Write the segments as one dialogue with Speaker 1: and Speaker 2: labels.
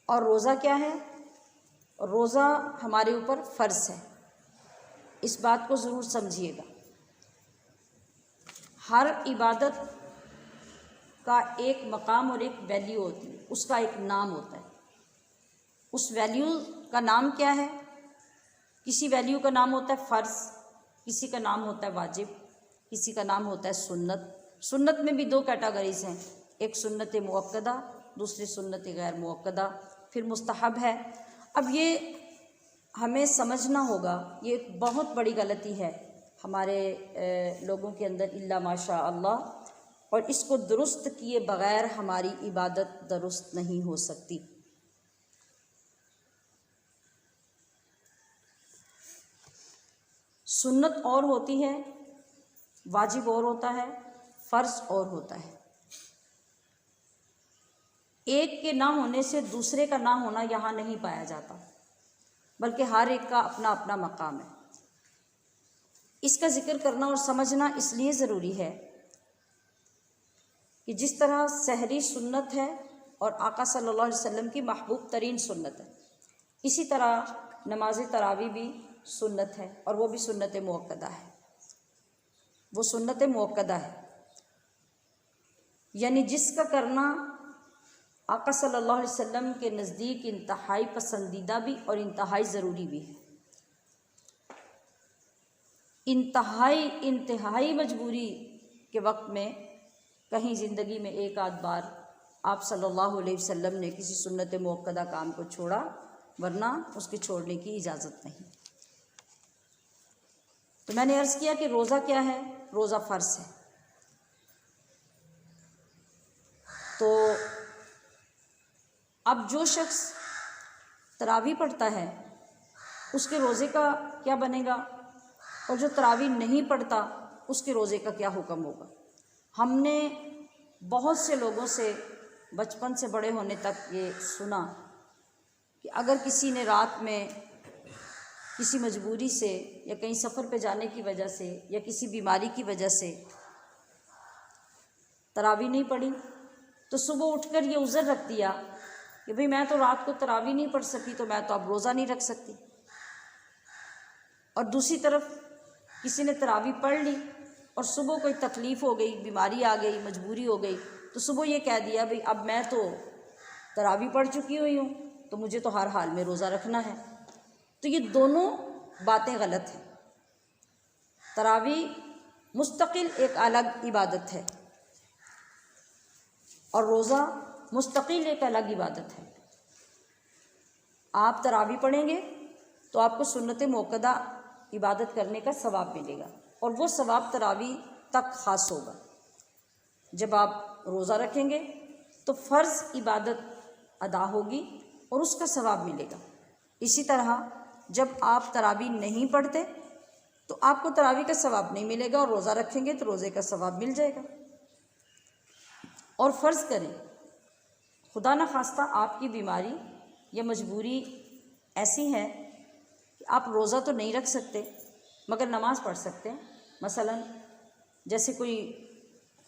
Speaker 1: और रोज़ा क्या है? रोज़ा हमारे ऊपर फ़र्ज़ है। इस बात को ज़रूर समझिएगा। हर इबादत का एक मकाम और एक वैल्यू होती है, उसका एक नाम होता है। उस वैल्यू का नाम क्या है? किसी वैल्यू का नाम होता है फ़र्ज़, किसी का नाम होता है वाजिब, किसी का नाम होता है सुन्नत। सुन्नत में भी दो कैटेगरीज़ हैं, एक सुन्नत मुअक्कदा, दूसरी सुन्नत गैर मुअक्कदा, फिर मुस्तहब है। अब ये हमें समझना होगा, ये एक बहुत बड़ी गलती है हमारे लोगों के अंदर, इल्ला माशा अल्लाह, और इसको दुरुस्त किए बग़ैर हमारी इबादत दुरुस्त नहीं हो सकती। सुन्नत और होती है, वाजिब और होता है, फ़र्ज़ और होता है। एक के ना होने से दूसरे का ना होना यहाँ नहीं पाया जाता, बल्कि हर एक का अपना अपना मकाम है। इसका ज़िक्र करना और समझना इसलिए ज़रूरी है कि जिस तरह सहरी सुन्नत है और आका सल्लल्लाहु अलैहि वसल्लम की महबूब तरीन सुन्नत है, इसी तरह नमाज तरावी भी सुन्नत है, और वो भी सुन्नत मुअक्कदा है। वो सुन्नत मुअक्कदा है, यानी जिसका करना आका सल्लल्लाहु अलैहि वसल्लम के नज़दीक इंतहाई पसंदीदा भी और इंतहाई ज़रूरी भी है। इंतहाई मजबूरी के वक्त में कहीं ज़िंदगी में एक आध बार आप सल्लल्लाहु अलैहि वसल्लम ने किसी सुन्नत मुअक्कदा काम को छोड़ा, वरना उसके छोड़ने की इजाज़त नहीं। तो मैंने अर्ज़ किया कि रोज़ा क्या है? रोज़ा फ़र्ज़ है। तो अब जो शख्स तरावी पढ़ता है उसके रोज़े का क्या बनेगा, और जो तरावी नहीं पढ़ता उसके रोज़े का क्या हुक्म होगा? हमने बहुत से लोगों से बचपन से बड़े होने तक ये सुना कि अगर किसी ने रात में किसी मजबूरी से या कहीं सफ़र पे जाने की वजह से या किसी बीमारी की वजह से तरावी नहीं पढ़ी, तो सुबह उठकर ये उज़र रख दिया कि भाई मैं तो रात को तरावी नहीं पढ़ सकी, तो मैं तो अब रोज़ा नहीं रख सकती। और दूसरी तरफ किसी ने तरावी पढ़ ली और सुबह कोई तकलीफ़ हो गई, बीमारी आ गई, मजबूरी हो गई, तो सुबह ये कह दिया भाई अब मैं तो तरावी पढ़ चुकी हुई हूँ, तो मुझे तो हर हाल में रोज़ा रखना है। तो ये दोनों बातें गलत हैं। तरावी मुस्तकिल एक अलग इबादत है और रोज़ा मुस्तकिल एक अलग इबादत है। आप तरावी पढ़ेंगे तो आपको सुन्नत मुअक्कदा इबादत करने का सवाब मिलेगा, और वो सवाब तरावी तक ख़ास होगा। जब आप रोज़ा रखेंगे तो फ़र्ज़ इबादत अदा होगी और उसका सवाब मिलेगा। इसी तरह जब आप तरावी नहीं पढ़ते तो आपको तरावी का सवाब नहीं मिलेगा, और रोज़ा रखेंगे तो रोज़े का सवाब मिल जाएगा। और फ़र्ज़ करें खुदा न खास्ता आपकी बीमारी या मजबूरी ऐसी है कि आप रोज़ा तो नहीं रख सकते मगर नमाज़ पढ़ सकते हैं। मसलन जैसे कोई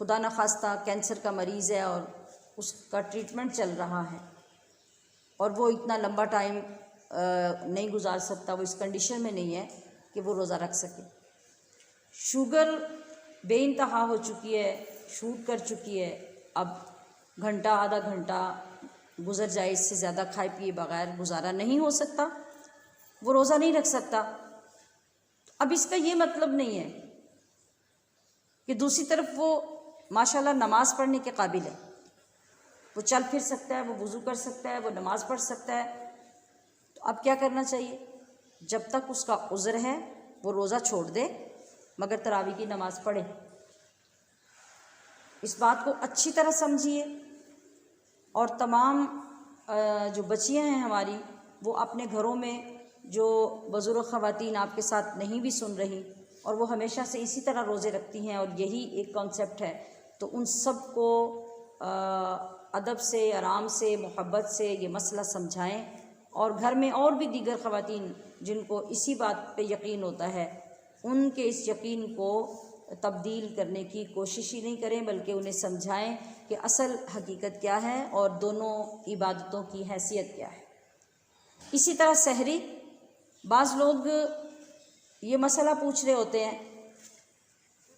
Speaker 1: खुदा न खास्ता कैंसर का मरीज़ है और उसका ट्रीटमेंट चल रहा है और वो इतना लंबा टाइम नहीं गुजार सकता, वो इस कंडीशन में नहीं है कि वो रोज़ा रख सके। शुगर बेइंतहा हो चुकी है, शूट कर चुकी है, अब घंटा आधा घंटा गुजर जाए, इससे ज़्यादा खाए पिए बग़ैर गुजारा नहीं हो सकता, वो रोज़ा नहीं रख सकता। अब इसका ये मतलब नहीं है कि दूसरी तरफ वो माशाल्लाह नमाज़ पढ़ने के काबिल है, वो चल फिर सकता है, वो वज़ू कर सकता है, वो नमाज़ पढ़ सकता है। तो अब क्या करना चाहिए? जब तक उसका उज़्र है वो रोज़ा छोड़ दे मगर तरावी की नमाज़ पढ़े। इस बात को अच्छी तरह समझिए, और तमाम जो बच्चियां हैं हमारी, वो अपने घरों में जो बुज़ुर्ग ख़वातीन आपके साथ नहीं भी सुन रही और वो हमेशा से इसी तरह रोज़े रखती हैं और यही एक कॉन्सेप्ट है, तो उन सब को अदब से, आराम से, मोहब्बत से ये मसला समझाएं, और घर में और भी दीगर ख़वातीन जिनको इसी बात पे यकीन होता है उनके इस यकीन को तब्दील करने की कोशिश ही नहीं करें, बल्कि उन्हें समझाएं कि असल हकीकत क्या है और दोनों इबादतों की हैसियत क्या है। इसी तरह सहरी, बाज़ लोग ये मसला पूछ रहे होते हैं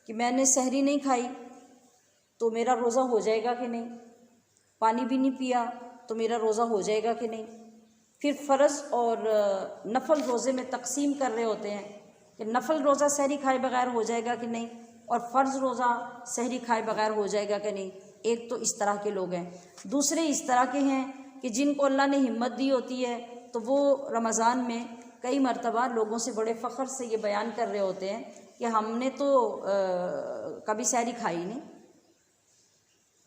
Speaker 1: कि मैंने सहरी नहीं खाई तो मेरा रोज़ा हो जाएगा कि नहीं, पानी भी नहीं पिया तो मेरा रोज़ा हो जाएगा कि नहीं। फिर फ़र्ज़ और नफल रोज़े में तकसीम कर रहे होते हैं कि नफल रोज़ा सहरी खाए बगैर हो जाएगा कि नहीं और फ़र्ज़ रोज़ा सहरी खाए बगैर हो जाएगा कि नहीं। एक तो इस तरह के लोग हैं। दूसरे इस तरह के हैं कि जिनको अल्लाह ने हिम्मत दी होती है तो वो रमज़ान में कई मरतबा लोगों से बड़े फ़ख्र से ये बयान कर रहे होते हैं कि हमने तो कभी सहरी खाई नहीं,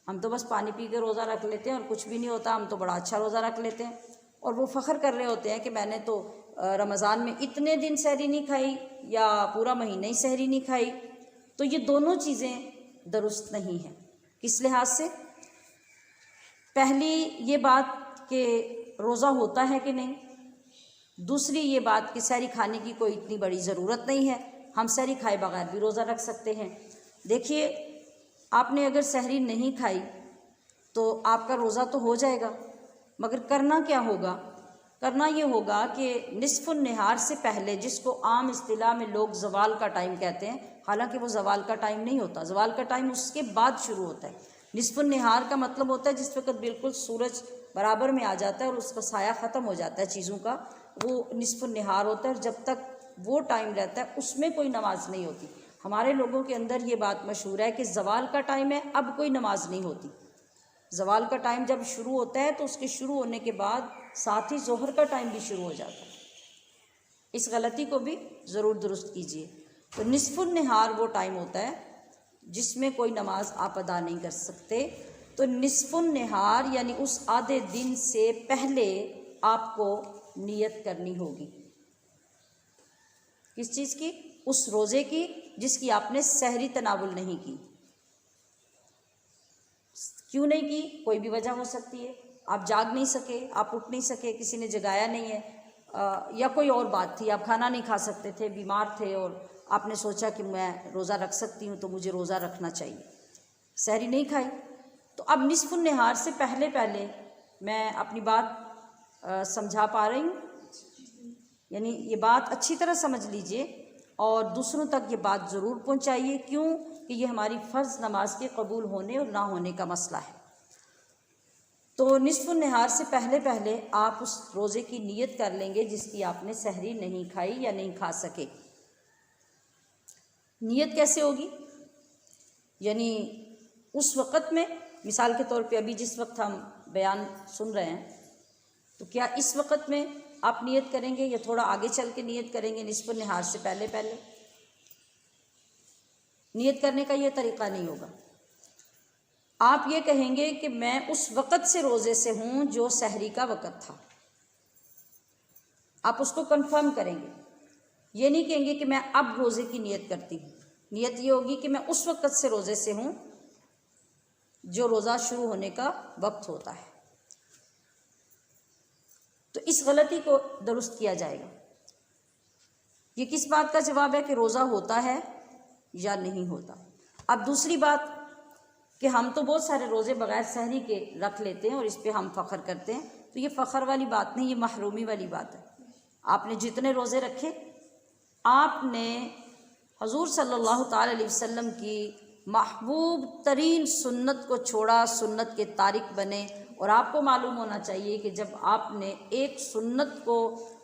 Speaker 1: हम तो बस पानी पी के रोज़ा रख लेते हैं और कुछ भी नहीं होता, हम तो बड़ा अच्छा रोज़ा रख लेते हैं। और वो फ़ख्र कर रहे होते हैं कि मैंने तो रमज़ान में इतने दिन सहरी नहीं खाई या पूरा महीना ही सहरी नहीं खाई। तो ये दोनों चीज़ें दुरुस्त नहीं हैं। किस लिहाज से? पहली ये बात कि रोज़ा होता है कि नहीं, दूसरी ये बात कि सहरी खाने की कोई इतनी बड़ी ज़रूरत नहीं है, हम सहरी खाए बगैर भी रोज़ा रख सकते हैं। देखिए, आपने अगर सहरी नहीं खाई तो आपका रोज़ा तो हो जाएगा, मगर करना क्या होगा? करना ये होगा कि निस्फ़ुन निहार से पहले, जिसको आम इस्तिलाह में लोग ज़वाल का टाइम कहते हैं, हालांकि वो ज़वाल का टाइम नहीं होता, ज़वाल का टाइम उसके बाद शुरू होता है। निस्फ़ुन निहार का मतलब होता है जिस वक्त बिल्कुल सूरज बराबर में आ जाता है और उसका साया ख़त्म हो जाता है चीज़ों का, वो निस्फ़ुन निहार होता है। और जब तक वो टाइम रहता है उसमें कोई नमाज नहीं होती। हमारे लोगों के अंदर ये बात मशहूर है कि ज़वाल का टाइम है, अब कोई नमाज नहीं होती। ज़वाल का टाइम जब शुरू होता है तो उसके शुरू होने के बाद साथ ही ज़ोहर का टाइम भी शुरू हो जाता है। इस गलती को भी ज़रूर दुरुस्त कीजिए। तो निस्फ़ुन निहार वो टाइम होता है जिसमें कोई नमाज आप अदा नहीं कर सकते। तो निस्फ़ुन निहार यानी उस आधे दिन से पहले आपको नियत करनी होगी। किस चीज़ की? उस रोज़े की जिसकी आपने सहरी तनावुल नहीं की। क्यों नहीं की? कोई भी वजह हो सकती है, आप जाग नहीं सके, आप उठ नहीं सके, किसी ने जगाया नहीं है, या कोई और बात थी, आप खाना नहीं खा सकते थे, बीमार थे और आपने सोचा कि मैं रोज़ा रख सकती हूँ तो मुझे रोज़ा रखना चाहिए, सहरी नहीं खाई। तो अब निस्फ़ुन निहार से पहले पहले मैं अपनी बात समझा पा रही हूँ, यानी ये बात अच्छी तरह समझ लीजिए और दूसरों तक ये बात ज़रूर पहुँचाइए। क्यों? कि ये हमारी फ़र्ज़ नमाज के कबूल होने और ना होने का मसला है। तो निस्फ़ुन निहार से पहले पहले आप उस रोज़े की नियत कर लेंगे जिसकी आपने सहरी नहीं खाई या नहीं खा सके। नियत कैसे होगी? यानी उस वक़्त में, मिसाल के तौर पे अभी जिस वक्त हम बयान सुन रहे हैं, तो क्या इस वक़्त में आप नियत करेंगे या थोड़ा आगे चल के नियत करेंगे निस्फ़ुन निहार से पहले पहले? नियत करने का ये तरीक़ा नहीं होगा। आप ये कहेंगे कि मैं उस वक़्त से रोज़े से हूँ जो सहरी का वक़्त था, आप उसको कंफर्म करेंगे। ये नहीं कहेंगे कि मैं अब रोज़े की नियत करती हूँ। नियत ये होगी कि मैं उस वक़्त से रोज़े से हूँ जो रोज़ा शुरू होने का वक्त होता है। तो इस गलती को दुरुस्त किया जाएगा। ये किस बात का जवाब है कि रोज़ा होता है या नहीं होता। अब दूसरी बात कि हम तो बहुत सारे रोज़े बग़ैर सहरी के रख लेते हैं और इस पे हम फ़ख्र करते हैं, तो ये फ़ख्र वाली बात नहीं, ये महरूमी वाली बात है। आपने जितने रोज़े रखे, आपने हजूर सल्लल्लाहु ताला अलैहि वसल्लम की महबूब तरीन सुन्नत को छोड़ा, सुन्नत के तारिक बने। और आपको मालूम होना चाहिए कि जब आपने एक सुन्नत को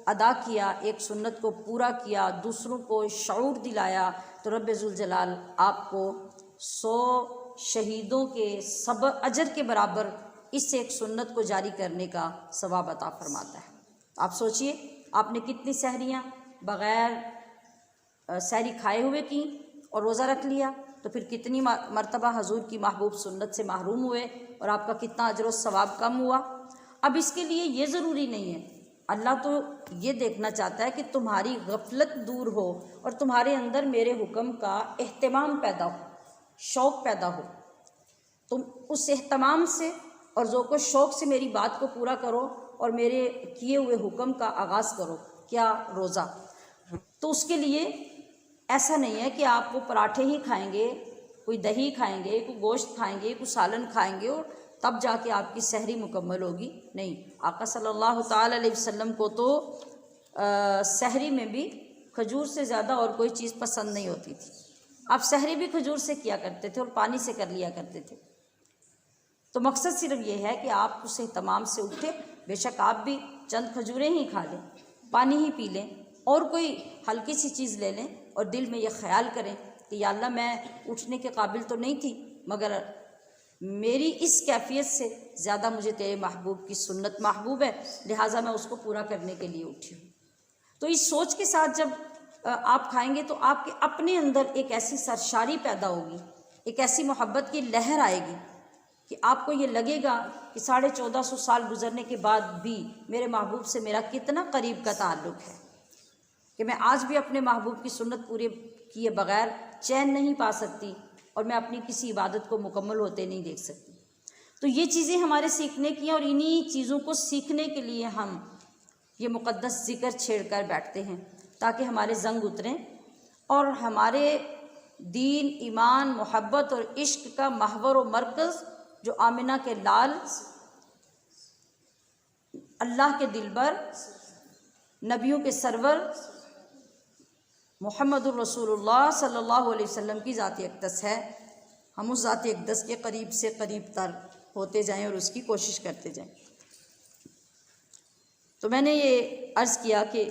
Speaker 1: अदा किया, एक सुन्नत को पूरा किया, दूसरों को शऊर दिलाया, तो रब्बे ज़ुल जलाल आपको 100 शहीदों के सब अजर के बराबर इस एक सुन्नत को जारी करने का सवाब अता फरमाता है। आप सोचिए, आपने कितनी सहरियाँ बग़ैर सहरी खाए हुए की और रोज़ा रख लिया, तो फिर कितनी मरतबा हजूर की महबूब सुन्नत से महरूम हुए और आपका कितना अजर व सवाब कम हुआ। अब इसके लिए ये ज़रूरी नहीं है, अल्लाह तो ये देखना चाहता है कि तुम्हारी गफलत दूर हो और तुम्हारे अंदर मेरे हुक्म का एहतमाम पैदा हो, शौक़ पैदा हो। तुम उस एहतमाम से और ज़ौक़ शौक़ से मेरी बात को पूरा करो और मेरे किए हुए हुक्म का आगाज़ करो। क्या? रोज़ा। तो उसके लिए ऐसा नहीं है कि आप वो पराठे ही खाएंगे, कोई दही खाएंगे, कोई गोश्त खाएंगे, कोई सालन खाएंगे और तब जाके आपकी सहरी मुकम्मल होगी, नहीं। आका सल्लल्लाहु ताला अलैहि वसल्लम को तो सहरी में भी खजूर से ज़्यादा और कोई चीज़ पसंद नहीं होती थी। आप सहरी भी खजूर से किया करते थे और पानी से कर लिया करते थे। तो मकसद सिर्फ ये है कि आप उस एहतमाम से उठे, बेशक आप भी चंद खजूरें ही खा लें, पानी ही पी लें और कोई हल्की सी चीज़ ले लें और दिल में ये ख्याल करें कि या अल्लाह मैं उठने के काबिल तो नहीं थी, मगर मेरी इस कैफियत से ज़्यादा मुझे तेरे महबूब की सुन्नत महबूब है, लिहाजा मैं उसको पूरा करने के लिए उठी हूँ। तो इस सोच के साथ जब आप खाएंगे तो आपके अपने अंदर एक ऐसी सरशारी पैदा होगी, एक ऐसी मोहब्बत की लहर आएगी कि आपको ये लगेगा कि 1450 साल गुजरने के बाद भी मेरे महबूब से मेरा कितना करीब का ताल्लुक़ है, कि मैं आज भी अपने महबूब की सुन्नत पूरे किए बग़ैर चैन नहीं पा सकती और मैं अपनी किसी इबादत को मुकम्मल होते नहीं देख सकती। तो ये चीज़ें हमारे सीखने की हैं और इन्हीं चीज़ों को सीखने के लिए हम ये मुक़द्दस ज़िक्र छेड़ कर बैठते हैं ताकि हमारे ज़ंग उतरें और हमारे दीन, ईमान, मोहब्बत और इश्क का महवर व मरकज़ जो आमिना के लाल, अल्लाह के दिलबर, नबियों के सरवर मुहम्मदुर रसूलुल्लाह सल्लल्लाहु अलैहि वसल्लम की ज़ात अक़दस है, हम उस ज़ात अक़दस के करीब से करीब तर होते जाएं और उसकी कोशिश करते जाएं। तो मैंने ये अर्ज़ किया कि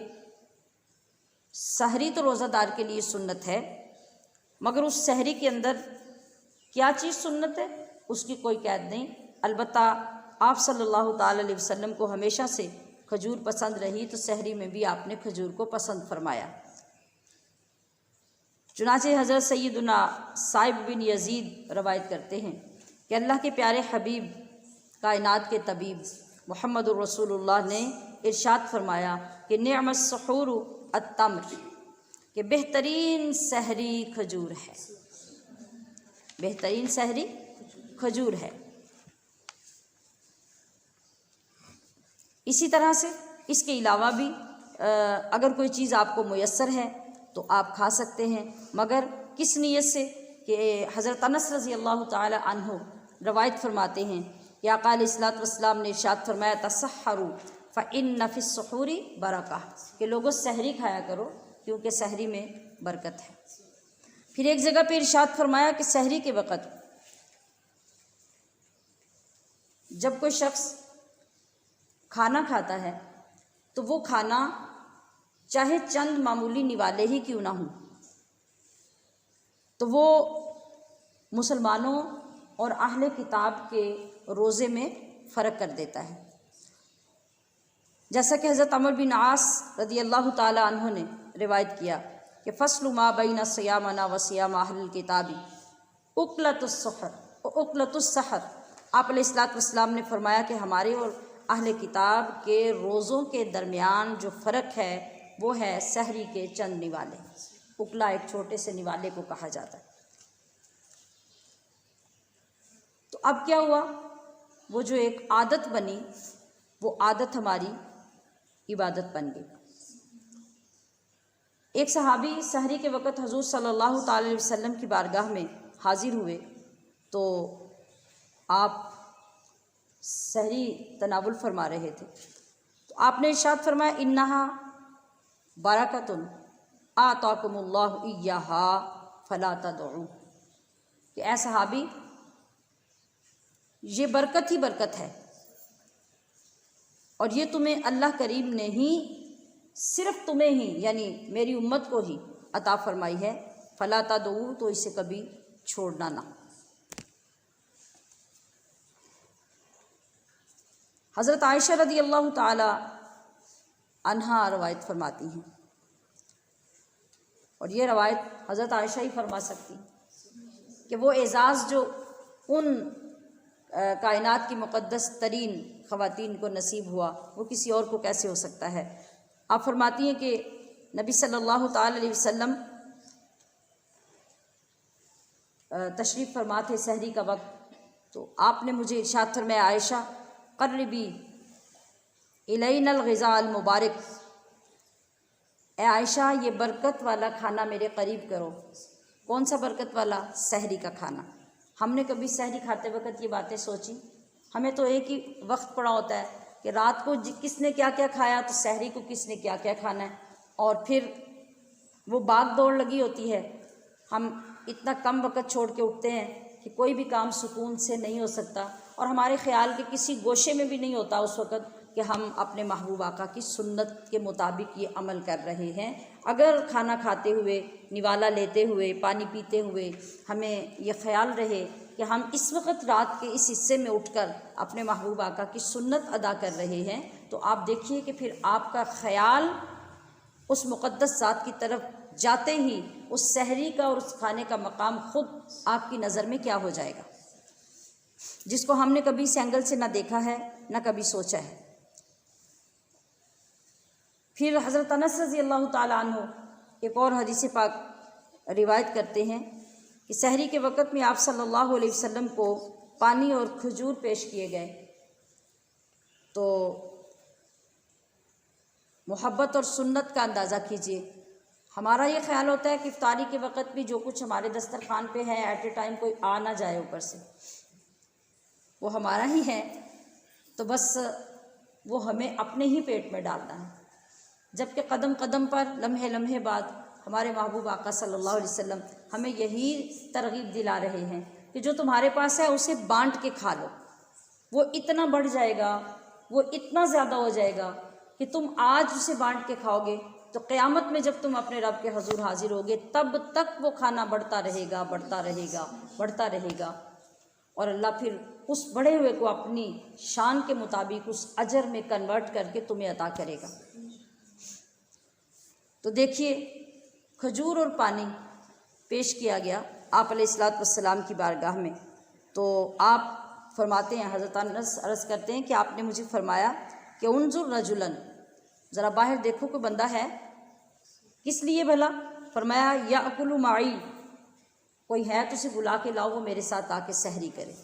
Speaker 1: सहरी तो रोज़ादार के लिए सुन्नत है, मगर उस सहरी के अंदर क्या चीज़ सुन्नत है उसकी कोई कैद नहीं। अलबत्ता आप सल्लल्लाहु ताला अलैहि वसल्लम को हमेशा से खजूर पसंद रही, तो सहरी में भी आपने खजूर को पसंद फरमाया। चुनाचे हज़रत सैयदुना साइब बिन यज़ीद रवायत करते हैं कि अल्लाह के प्यारे हबीब, कायनात के तबीब मुहम्मदुर रसूलुल्लाह ने इरशाद फरमाया कि निअमत सहूरु अत्तम्र, कि बेहतरीन सहरी खजूर है, बेहतरीन सहरी खजूर है। इसी तरह से इसके अलावा भी अगर कोई चीज़ आपको मुयस्सर है तो आप खा सकते हैं, मगर किस नीयत से कि हज़रत अनस रज़ी अल्लाह ताला अन्हु रवायत फरमाते हैं कि आका अलैहिस्सलातु वस्सलाम ने इरशाद फरमाया तसहरु फ़इन्न फ़िस्सुहूरी बरका, कि लोगों सहरी खाया करो क्योंकि सहरी में बरकत है। फिर एक जगह पे इरशाद फरमाया कि सहरी के वक़्त जब कोई शख्स खाना खाता है तो वो खाना चाहे चंद मामूली निवाले ही क्यों ना हों, तो वो मुसलमानों और अहले किताब के रोज़े में फ़र्क कर देता है। जैसा कि हज़रत अमर बिन आस रज़ी अल्लाह ताला अन्हु ने रिवायत किया कि फ़स्लु मा बैना सियामना व सियाम अहलिल किताबी उक्लतुस सहर। आप अलैहिस्सलातु वस्सलाम ने फरमाया कि हमारे और अहले किताब के रोज़ों के दरमियान जो फ़र्क है वो है सहरी के चंद निवाले। उकला एक छोटे से निवाले को कहा जाता है। तो अब क्या हुआ, वो जो एक आदत बनी वो आदत हमारी इबादत बन गई। एक सहाबी सहरी के वक़्त हुज़ूर सल्लल्लाहु ताला अलैहि वसल्लम की बारगाह में हाजिर हुए, तो आप सहरी तनावुल फरमा रहे थे, तो आपने इरशाद फरमाया इन्नहा बरकतुन आताकुमुल्लाहु इय्याहा फला तदउ, कि ऐ सहाबी ये बरकत ही बरकत है और ये तुम्हें अल्लाह करीम ने ही सिर्फ़ तुम्हें ही यानी मेरी उम्मत को ही अता फरमाई है, फला तदउ, तो इसे कभी छोड़ना ना। हज़रत आयशा रज़ी अल्लाह ताला अन्हा रवायत फरमाती हैं, और ये रवायत हज़रत आयशा ही फरमा सकती कि वो एज़ाज़ जो उन कायनात की मुक़द्दस तरीन ख़वातीन को नसीब हुआ वो किसी और को कैसे हो सकता है। आप फरमाती हैं कि नबी सल्लल्लाहु ताला अलैहि वसल्लम तशरीफ़ फरमा थे सहरी का वक्त, तो आपने मुझे इरशाद फरमाया आयशा क़र्रिबी इलैनल ग़िज़ाअल मुबारक, ए आयशा ये बरकत वाला खाना मेरे करीब करो। कौन सा बरकत वाला? सहरी का खाना। हमने कभी सहरी खाते वक्त ये बातें सोची? हमें तो एक ही वक्त पड़ा होता है कि रात को किसने क्या क्या खाया तो सहरी को किसने क्या क्या खाना है, और फिर वो भाग दौड़ लगी होती है। हम इतना कम वक्त छोड़ के उठते हैं कि कोई भी काम सुकून से नहीं हो सकता, और हमारे ख्याल के किसी गोशे में भी नहीं होता उस वक़्त कि हम अपने महबूब आका की सुन्नत के मुताबिक ये अमल कर रहे हैं। अगर खाना खाते हुए, निवाला लेते हुए, पानी पीते हुए हमें ये ख्याल रहे कि हम इस वक्त रात के इस हिस्से में उठकर अपने महबूब आका की सुन्नत अदा कर रहे हैं, तो आप देखिए कि फिर आपका ख्याल उस मुक़द्दस ज़ात की तरफ जाते ही उस सहरी का और उस खाने का मकाम खुद आपकी नज़र में क्या हो जाएगा, जिसको हमने कभी इस एंगल से ना देखा है ना कभी सोचा है। फिर हज़रत अनस रज़ी अल्लाह ताला अन्हु एक और हदीस पाक रिवायत करते हैं कि सहरी के वक़्त में आप सल्लल्लाहु अलैहि वसल्लम को पानी और खजूर पेश किए गए, तो मोहब्बत और सुन्नत का अंदाज़ा कीजिए। हमारा ये ख्याल होता है कि इफ्तारी के वक़्त भी जो कुछ हमारे दस्तरखान पे है एट ए टाइम कोई आ ना जाए ऊपर से, वो हमारा ही है, तो बस वो हमें अपने ही पेट में डालना है। जबकि कदम कदम पर, लम्हे लम्हे बाद हमारे महबूब आका सल्लल्लाहु अलैहि वसल्लम हमें यही तरगीब दिला रहे हैं कि जो तुम्हारे पास है उसे बांट के खा लो, वो इतना बढ़ जाएगा, वो इतना ज़्यादा हो जाएगा कि तुम आज उसे बांट के खाओगे तो क़यामत में जब तुम अपने रब के हजूर हाजिर होगे तब तक वो खाना बढ़ता रहेगा, बढ़ता रहेगा, बढ़ता रहेगा, और अल्लाह फिर उस बढ़े हुए को अपनी शान के मुताबिक उस अजर में कन्वर्ट करके तुम्हें अता करेगा। तो देखिए, खजूर और पानी पेश किया गया आप अलैहिस्सलातु वस्सलाम की बारगाह में, तो आप फरमाते हैं, हज़रत अनस अर्ज़ करते हैं कि आपने मुझे फरमाया कि उन्जुर रजुलन, ज़रा बाहर देखो कोई बंदा है। किस लिए भला? फरमाया याकुलु माई, कोई है तो उसे बुला के लाओ, वो मेरे साथ आके सहरी करे।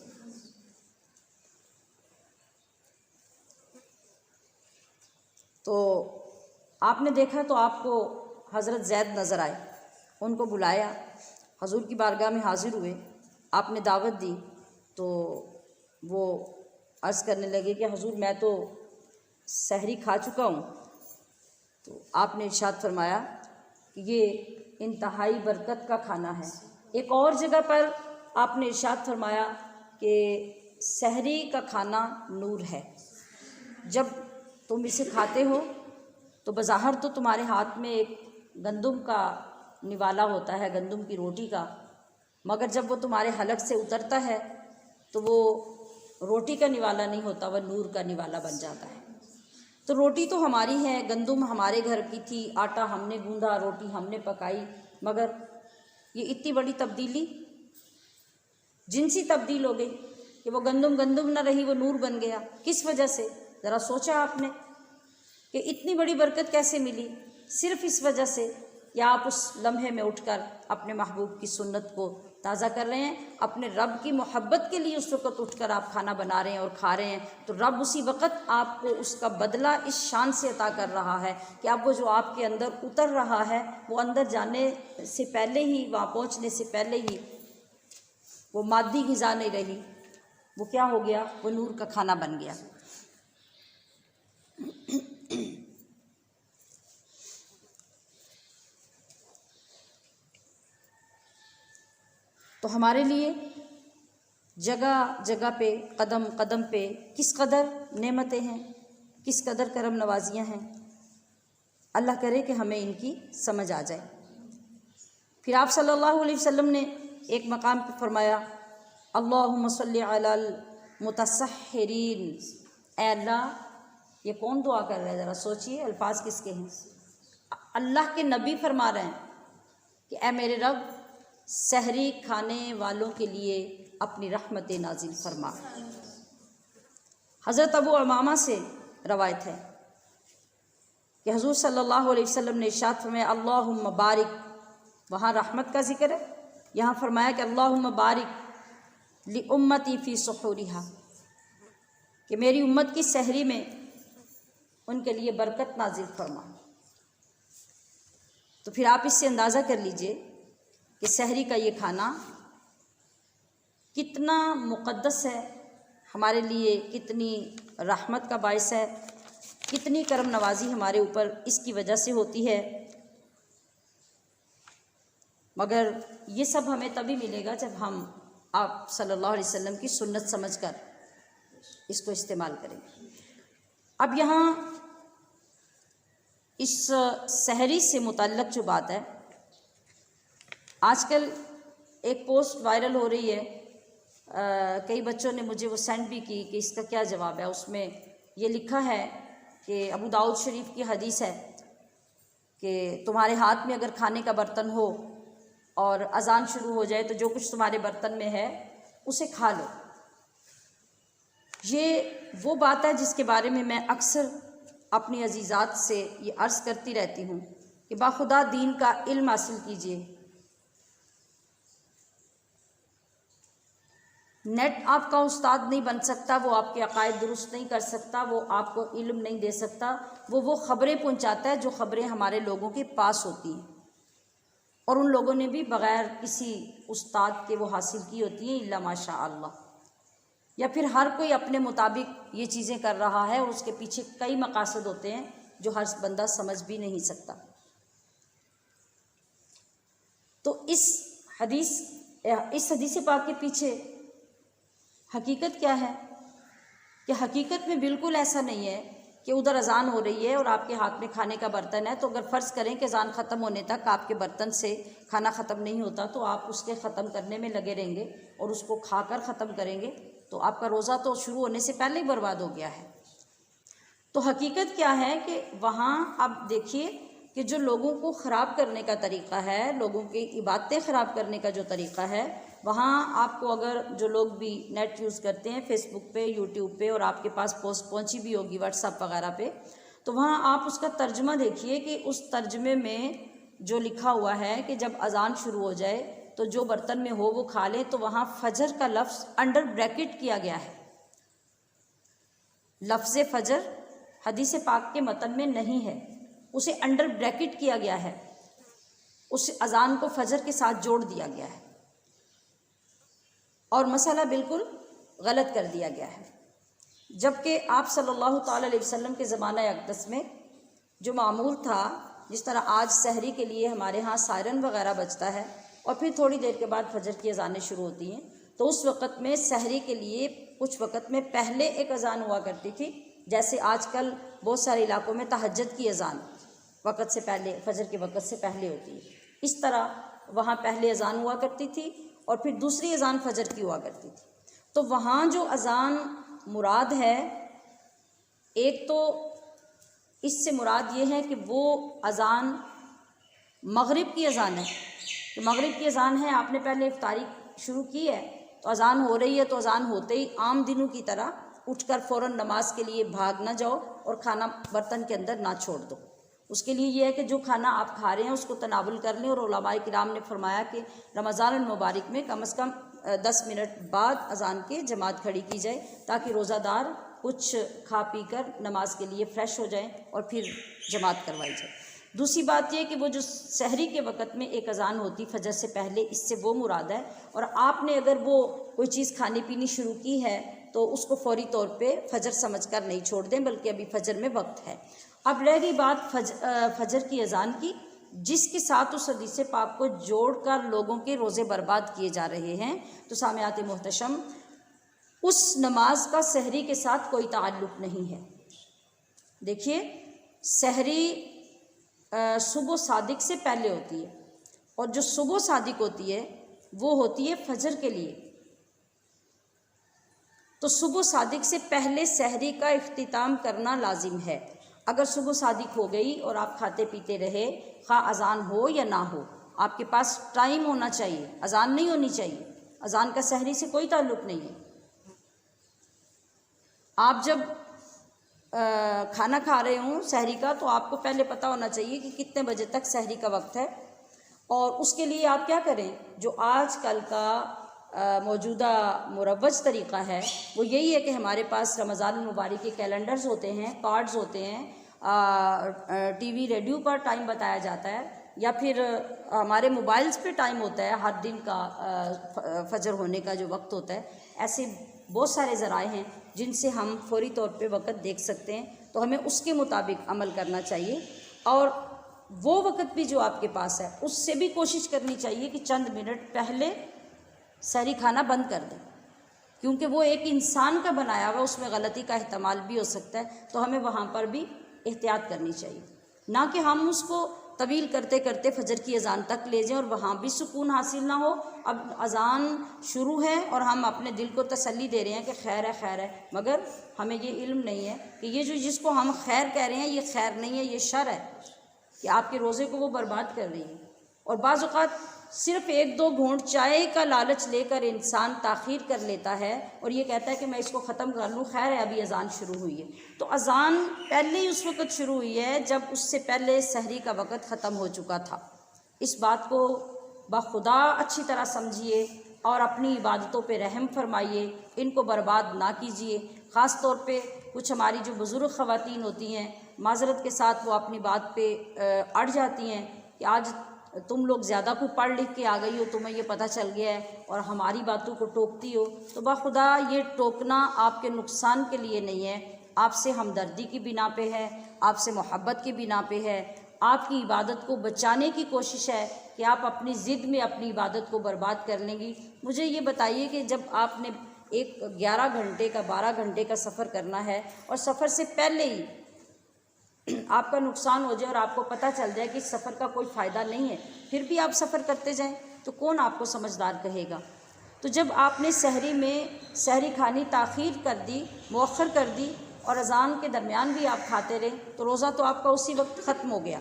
Speaker 1: तो आपने देखा तो आपको हज़रत ज़ैद नज़र आए, उनको बुलाया, हजूर की बारगाह में हाजिर हुए, आपने दावत दी, तो वो अर्ज़ करने लगे कि हजूर मैं तो सहरी खा चुका हूँ। तो आपने इरशाद फरमाया कि ये इंतहाई बरकत का खाना है। एक और जगह पर आपने इरशाद फरमाया कि सहरी का खाना नूर है। जब तुम इसे खाते हो तो बज़ाहिर तो तुम्हारे हाथ में एक गंदम का निवाला होता है, गंदम की रोटी का, मगर जब वो तुम्हारे हलक से उतरता है तो वो रोटी का निवाला नहीं होता, वह नूर का निवाला बन जाता है। तो रोटी तो हमारी है, गंदम हमारे घर की थी, आटा हमने गूंदा, रोटी हमने पकाई, मगर ये इतनी बड़ी तब्दीली, जिनसी तब्दील हो गई कि वो गंदम गंदम ना रही, वो नूर बन गया। किस वजह से? ज़रा सोचा आपने कि इतनी बड़ी बरकत कैसे मिली? सिर्फ़ इस वजह से कि आप उस लम्हे में उठकर अपने महबूब की सुन्नत को ताज़ा कर रहे हैं, अपने रब की मोहब्बत के लिए उस वक़्त उठकर आप खाना बना रहे हैं और खा रहे हैं, तो रब उसी वक़्त आपको उसका बदला इस शान से अता कर रहा है कि अब वो जो आपके अंदर उतर रहा है, वो अंदर जाने से पहले ही, वहाँ पहुँचने से पहले ही वो मादी ग़िज़ा नहीं रही, वो क्या हो गया? वो नूर का खाना बन गया। तो हमारे लिए जगह जगह पे, कदम कदम पे किस कदर नेमतें हैं, किस कदर करम नवाजियाँ हैं। अल्लाह करे कि हमें इनकी समझ आ जाए। फिर आप सल्लल्लाहु अलैहि वसल्लम ने एक मकाम पर फरमाया, अल्लाहुम्मा सल्लि अलल मुतसह्हिरीन। ऐ अल्लाह, ये कौन दुआ कर रहा है? ज़रा सोचिए, अल्फाज किसके हैं? अल्लाह के नबी फरमा रहे हैं कि ऐ मेरे रब, सहरी खाने वालों के लिए अपनी रहमत नाजिल फरमा। हज़रत अबू उमामा से रवायत है कि हुज़ूर सल्लल्लाहु अलैहि वसल्लम ने इरशाद फरमाया, अल्लाहुम्मा बारिक, वहाँ रहमत का जिक्र है, यहाँ फरमाया कि अल्लाहुम्मा बारिक लि उम्मती फ़ी सुहूरिहा, कि मेरी उम्मत की सहरी में उनके लिए बरकत नाजिल फरमा। तो फिर आप इससे अंदाज़ा कर लीजिए कि सहरी का ये खाना कितना मुक़द्दस है हमारे लिए, कितनी रहमत का बाइस है, कितनी करम नवाजी हमारे ऊपर इसकी वजह से होती है। मगर ये सब हमें तभी मिलेगा जब हम आप सल्लल्लाहु अलैहि वसल्लम की सुन्नत समझकर इसको इस्तेमाल करेंगे। अब यहाँ इस सहरी से मुतल्लक़ जो बात है, आजकल एक पोस्ट वायरल हो रही है, कई बच्चों ने मुझे वो सेंड भी की कि इसका क्या जवाब है। उसमें ये लिखा है कि अबू दाऊद शरीफ की हदीस है कि तुम्हारे हाथ में अगर खाने का बर्तन हो और अजान शुरू हो जाए तो जो कुछ तुम्हारे बर्तन में है उसे खा लो। ये वो बात है जिसके बारे में मैं अक्सर अपनी अजीज़ात से ये अर्ज़ करती रहती हूँ कि बाखुदा दीन का इल्म हासिल कीजिए। नेट आपका उस्ताद नहीं बन सकता, वो आपके अकायद दुरुस्त नहीं कर सकता, वो आपको इल्म नहीं दे सकता। वो ख़बरें पहुँचाता है जो ख़बरें हमारे लोगों के पास होती हैं, और उन लोगों ने भी बग़ैर किसी उस्ताद के वो हासिल की होती हैं, इल्ला माशा अल्लाह। या फिर हर कोई अपने मुताबिक ये चीज़ें कर रहा है और उसके पीछे कई मकासद होते हैं जो हर बंदा समझ भी नहीं सकता। तो इस हदीस पाक के पीछे हकीकत क्या है कि हकीकत में बिल्कुल ऐसा नहीं है कि उधर अजान हो रही है और आपके हाथ में खाने का बर्तन है, तो अगर फ़र्ज़ करें कि अजान ख़त्म होने तक आपके बर्तन से खाना ख़त्म नहीं होता तो आप उसके ख़त्म करने में लगे रहेंगे और उसको खाकर ख़त्म करेंगे, तो आपका रोज़ा तो शुरू होने से पहले ही बर्बाद हो गया है। तो हकीकत क्या है कि वहाँ आप देखिए कि जो लोगों को ख़राब करने का तरीक़ा है, लोगों की इबादतें ख़राब करने का जो तरीक़ा है, वहाँ आपको अगर जो लोग भी नेट यूज़ करते हैं फेसबुक पे, यूट्यूब पे, और आपके पास पोस्ट पहुँची भी होगी व्हाट्सएप वगैरह पे, तो वहाँ आप उसका तर्जमा देखिए कि उस तर्जमे में जो लिखा हुआ है कि जब अजान शुरू हो जाए तो जो बर्तन में हो वो खा लें, तो वहाँ फजर का लफ्ज़ अंडर ब्रैकेट किया गया है। लफ्ज़ फजर हदीस पाक के मतन में नहीं है, उसे अंडर ब्रैकेट किया गया है, उस अजान को फजर के साथ जोड़ दिया गया है और मसला बिल्कुल गलत कर दिया गया है। जबकि आप सल्लल्लाहु ताला अलैहि वसल्लम के ज़माना अक़दस में जो मामूल था, जिस तरह आज सहरी के लिए हमारे यहाँ सायरन वगैरह बजता है और फिर थोड़ी देर के बाद फजर की अजानें शुरू होती हैं, तो उस वक़्त में सहरी के लिए कुछ वक़्त में पहले एक अजान हुआ करती थी, जैसे आजकल बहुत सारे इलाकों में तहज्जुद की अजान वक़्त से पहले, फजर के वक़्त से पहले होती है। इस तरह वहाँ पहले अजान हुआ करती थी और फिर दूसरी अजान फजर की हुआ करती थी। तो वहाँ जो अजान मुराद है, एक तो इससे मुराद ये है कि वो अजान मगरिब की अजान है, कि मगरिब की अजान है, आपने पहले इफ्तारी शुरू की है तो अजान हो रही है, तो अजान होते ही आम दिनों की तरह उठकर फ़ौरन नमाज के लिए भाग ना जाओ और खाना बर्तन के अंदर ना छोड़ दो। उसके लिए ये है कि जो खाना आप खा रहे हैं उसको तनावुल कर लें, और उलमाए किराम ने फरमाया कि रमज़ान मुबारक में कम से कम 10 मिनट बाद अजान के जमात खड़ी की जाए, ताकि रोज़ादार कुछ खा पी कर नमाज के लिए फ़्रेश हो जाएं और फिर जमात करवाई जाए। दूसरी बात यह कि वो जो सहरी के वक़्त में एक अजान होती फजर से पहले, इससे वो मुराद है। और आपने अगर वो कोई चीज़ खाने पीनी शुरू की है तो उसको फौरी तौर पे फजर समझकर नहीं छोड़ दें, बल्कि अभी फजर में वक्त है। अब रह गई बात फजर की अजान की, जिसके साथ उस हदीस पाक को जोड़कर लोगों के रोज़े बर्बाद किए जा रहे हैं। तो सामयात मोहतशम, उस नमाज का सहरी के साथ कोई ताल्लुक़ नहीं है। देखिए, सहरी सुबह सादिक से पहले होती है, और जो सुबह सादिक होती है वो होती है फजर के लिए। तो सुबह सादिक से पहले सहरी का इख्तिताम करना लाजिम है। अगर सुबह सादिक हो गई और आप खाते पीते रहे, खा अजान हो या ना हो, आपके पास टाइम होना चाहिए, अजान नहीं होनी चाहिए। अजान का सहरी से कोई ताल्लुक़ नहीं है। आप जब खाना खा रहे हों सहरी का, तो आपको पहले पता होना चाहिए कि कितने बजे तक सहरी का वक्त है, और उसके लिए आप क्या करें, जो आज कल का मौजूदा मुरव्वज तरीक़ा है वो यही है कि हमारे पास रमज़ान मुबारक के कैलेंडर्स होते हैं, कार्ड्स होते हैं, टीवी रेडियो पर टाइम बताया जाता है, या फिर हमारे मोबाइल्स पे टाइम होता है, हर दिन का फजर होने का जो वक्त होता है, ऐसे बहुत सारे ज़राए हैं जिनसे हम फौरी तौर पे वक्त देख सकते हैं। तो हमें उसके मुताबिक अमल करना चाहिए और वो वक्त भी जो आपके पास है उससे भी कोशिश करनी चाहिए कि चंद मिनट पहले सहरी खाना बंद कर दें, क्योंकि वो एक इंसान का बनाया हुआ, उसमें गलती का एहतमाल भी हो सकता है। तो हमें वहाँ पर भी एहतियात करनी चाहिए, ना कि हम उसको तवील करते करते फजर की अजान तक ले जाएं और वहाँ भी सुकून हासिल ना हो। अब अजान शुरू है और हम अपने दिल को तसल्ली दे रहे हैं कि खैर है, मगर हमें ये इल्म नहीं है कि ये जो जिसको हम खैर कह रहे हैं ये खैर नहीं है, ये शर है कि आपके रोज़े को वो बर्बाद कर रही है। और बाज़ औक़ात सिर्फ़ 1-2 घूंट चाय का लालच लेकर इंसान ताख़ीर कर लेता है और ये कहता है कि मैं इसको ख़त्म कर लूँ, खैर है अभी अज़ान शुरू हुई है। तो अज़ान पहले ही उस वक़्त शुरू हुई है जब उससे पहले सहरी का वक़्त ख़त्म हो चुका था। इस बात को बाखुदा अच्छी तरह समझिए और अपनी इबादतों पे रहम फरमाइए, इनको बर्बाद ना कीजिए। ख़ास तौर पे कुछ हमारी जो बुज़ुर्ग ख़वातीन होती हैं, माज़रत के साथ वो अपनी बात पे अड़ जाती हैं कि आज तुम लोग ज़्यादा कुछ पढ़ लिख के आ गई हो, तुम्हें ये पता चल गया है और हमारी बातों को टोकती हो। तो बाखुदा ये टोकना आपके नुकसान के लिए नहीं है, आपसे हमदर्दी की बिना पे है, आपसे मोहब्बत की बिना पे है, आपकी इबादत को बचाने की कोशिश है कि आप अपनी ज़िद में अपनी इबादत को बर्बाद कर लेंगी। मुझे ये बताइए कि जब आपने एक 11 घंटे का 12 घंटे का सफ़र करना है और सफ़र से पहले ही आपका नुकसान हो जाए और आपको पता चल जाए कि इस सफ़र का कोई फ़ायदा नहीं है, फिर भी आप सफ़र करते जाएं, तो कौन आपको समझदार कहेगा। तो जब आपने सहरी में सहरी खानी ताख़ीर कर दी, मुअख्खर कर दी और अज़ान के दरमियान भी आप खाते रहे, तो रोज़ा तो आपका उसी वक्त ख़त्म हो गया।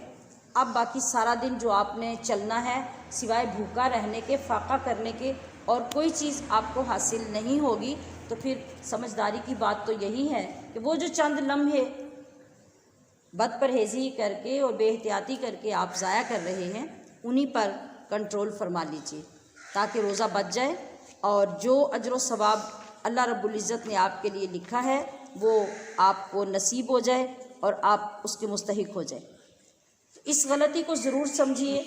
Speaker 1: अब बाकी सारा दिन जो आपने चलना है, सिवाय भूखा रहने के, फाका करने के और कोई चीज़ आपको हासिल नहीं होगी। तो फिर समझदारी की बात तो यही है कि वो जो चंद लम्हे बदपरहेज़ी करके और बेहतियाती करके आप ज़ाया कर रहे हैं, उन्हीं पर कंट्रोल फरमा लीजिए ताकि रोज़ा बच जाए और जो अजर व सवाब अल्लाह रब्बुल इज़्ज़त ने आपके लिए लिखा है वो आपको नसीब हो जाए और आप उसके मुस्तहिक हो जाए। इस गलती को ज़रूर समझिए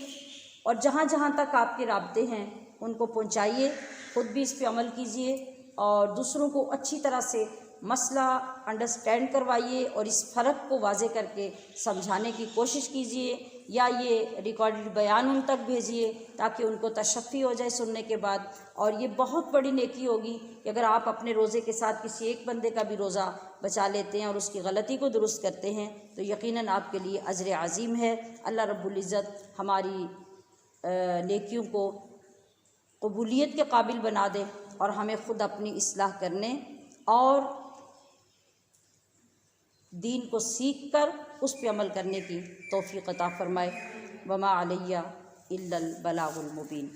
Speaker 1: और जहाँ जहाँ तक आपके राब्ते हैं उनको पहुँचाइए, ख़ुद भी इस पर अमल कीजिए और दूसरों को अच्छी तरह से मसला अंडरस्टैंड करवाइए और इस फ़र्क को वाज़े करके समझाने की कोशिश कीजिए या ये रिकॉर्डेड बयान उन तक भेजिए ताकि उनको तशफ़ी हो जाए सुनने के बाद। और ये बहुत बड़ी नेकी होगी कि अगर आप अपने रोज़े के साथ किसी एक बंदे का भी रोज़ा बचा लेते हैं और उसकी गलती को दुरुस्त करते हैं तो यकीनन आपके लिए अजर अज़ीम है। अल्लाह रब्बुल इज़्ज़त हमारी नेकियों को कबूलियत के काबिल बना दे और हमें ख़ुद अपनी इस्लाह करने और दीन को सीख कर उस पर अमल करने की तौफ़ीक़ अता फ़रमाए। वमा अलैया इल्लल बलागुल मुबीन।